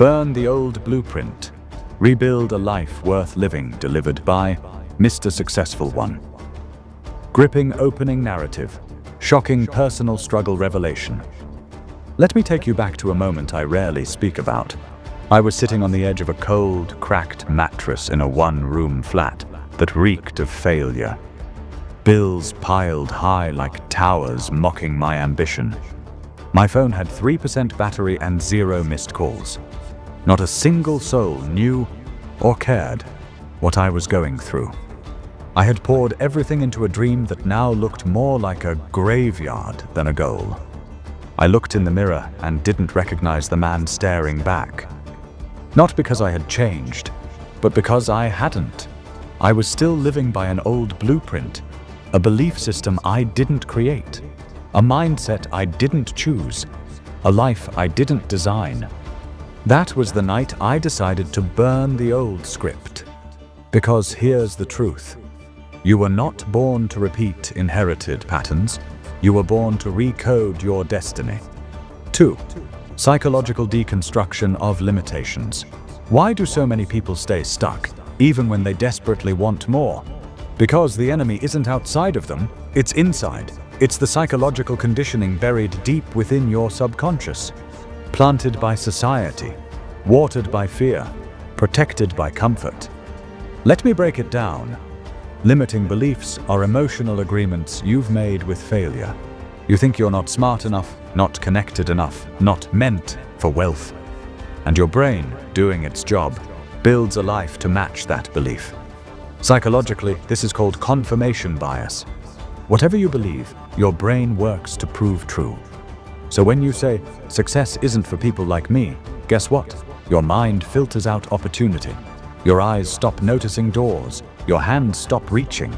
Burn the old blueprint. Rebuild a life worth living, delivered by Mr. Successful One. Gripping opening narrative. Shocking personal struggle revelation. Let me take you back to a moment I rarely speak about. I was sitting on the edge of a cold, cracked mattress in a one-room flat that reeked of failure. Bills piled high like towers, mocking my ambition. My phone had 3% battery and 0 missed calls. Not a single soul knew or cared what I was going through. I had poured everything into a dream that now looked more like a graveyard than a goal. I looked in the mirror and didn't recognize the man staring back. Not because I had changed, but because I hadn't. I was still living by an old blueprint, a belief system I didn't create, a mindset I didn't choose, a life I didn't design. That was the night I decided to burn the old script. Because here's the truth. You were not born to repeat inherited patterns. You were born to recode your destiny. 2. Psychological deconstruction of limitations. Why do so many people stay stuck, even when they desperately want more? Because the enemy isn't outside of them, it's inside. It's the psychological conditioning buried deep within your subconscious. Planted by society, watered by fear, protected by comfort. Let me break it down. Limiting beliefs are emotional agreements you've made with failure. You think you're not smart enough, not connected enough, not meant for wealth. And your brain, doing its job, builds a life to match that belief. Psychologically, this is called confirmation bias. Whatever you believe, your brain works to prove true. So when you say, success isn't for people like me, guess what? Your mind filters out opportunity. Your eyes stop noticing doors. Your hands stop reaching.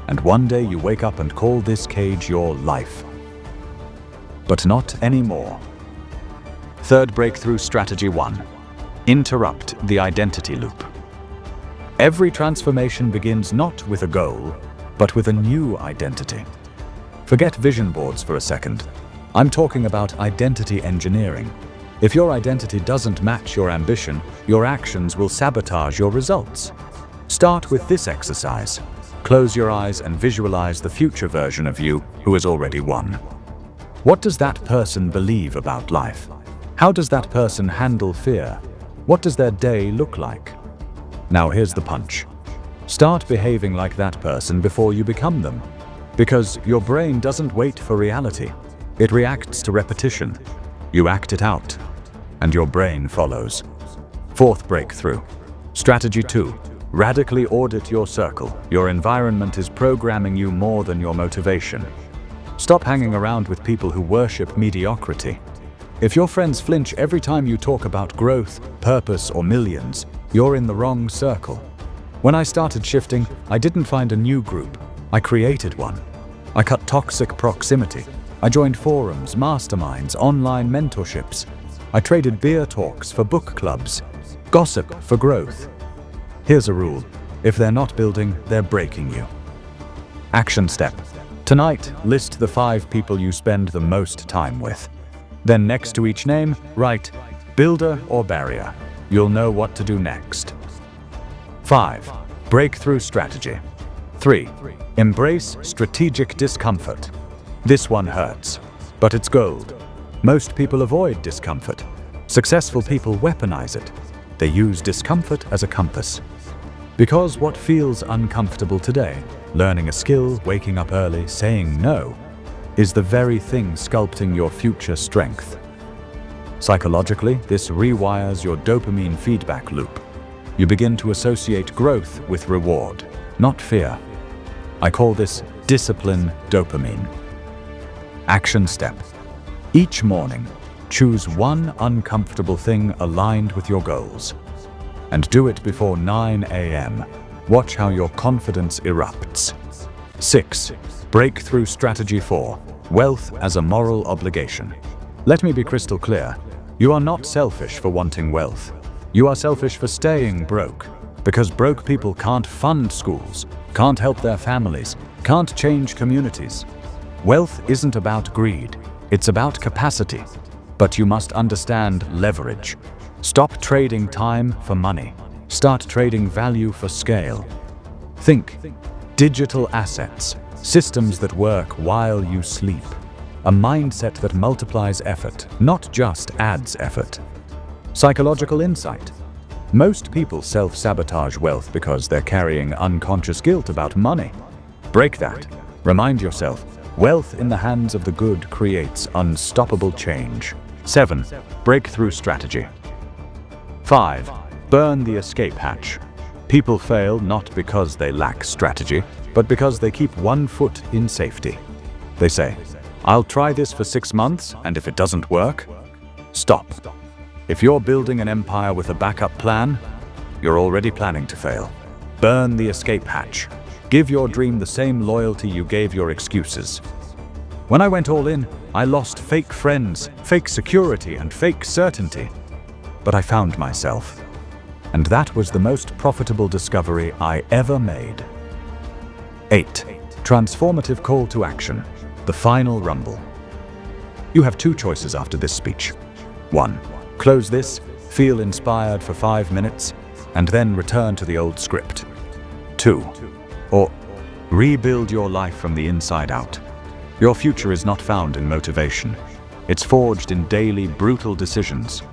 And one day you wake up and call this cage your life. But not anymore. Third breakthrough strategy 1. Interrupt the identity loop. Every transformation begins not with a goal, but with a new identity. Forget vision boards for a second. I'm talking about identity engineering. If your identity doesn't match your ambition, your actions will sabotage your results. Start with this exercise. Close your eyes and visualize the future version of you who has already won. What does that person believe about life? How does that person handle fear? What does their day look like? Now here's the punch. Start behaving like that person before you become them. Because your brain doesn't wait for reality. It reacts to repetition. You act it out, and your brain follows. Fourth breakthrough. Strategy 2. Radically audit your circle. Your environment is programming you more than your motivation. Stop hanging around with people who worship mediocrity. If your friends flinch every time you talk about growth, purpose, or millions, you're in the wrong circle. When I started shifting, I didn't find a new group. I created one. I cut toxic proximity. I joined forums, masterminds, online mentorships. I traded beer talks for book clubs, gossip for growth. Here's a rule. If they're not building, they're breaking you. Action step. Tonight, list the 5 people you spend the most time with. Then next to each name, write builder or barrier. You'll know what to do next. 5. Breakthrough strategy. 3. Embrace strategic discomfort. This one hurts, but it's gold. Most people avoid discomfort. Successful people weaponize it. They use discomfort as a compass. Because what feels uncomfortable today, learning a skill, waking up early, saying no, is the very thing sculpting your future strength. Psychologically, this rewires your dopamine feedback loop. You begin to associate growth with reward, not fear. I call this discipline dopamine. Action step. Each morning, choose one uncomfortable thing aligned with your goals. And do it before 9 a.m. Watch how your confidence erupts. 6. Breakthrough strategy 4. Wealth as a moral obligation. Let me be crystal clear. You are not selfish for wanting wealth. You are selfish for staying broke. Because broke people can't fund schools, can't help their families, can't change communities. Wealth isn't about greed. It's about capacity. But you must understand leverage. Stop trading time for money. Start trading value for scale. Think digital assets, systems that work while you sleep. A mindset that multiplies effort, not just adds effort. Psychological insight. Most people self-sabotage wealth because they're carrying unconscious guilt about money. Break that. Remind yourself, wealth in the hands of the good creates unstoppable change. 7. Breakthrough strategy. 5. Burn the escape hatch. People fail not because they lack strategy, but because they keep one foot in safety. They say, "I'll try this for 6 months, and if it doesn't work," stop. If you're building an empire with a backup plan, you're already planning to fail. Burn the escape hatch. Give your dream the same loyalty you gave your excuses. When I went all in, I lost fake friends, fake security, and fake certainty. But I found myself. And that was the most profitable discovery I ever made. 8. Transformative call to action. The final rumble. You have 2 choices after this speech. 1. Close this, feel inspired for 5 minutes, and then return to the old script. 2. Or rebuild your life from the inside out. Your future is not found in motivation. It's forged in daily, brutal decisions.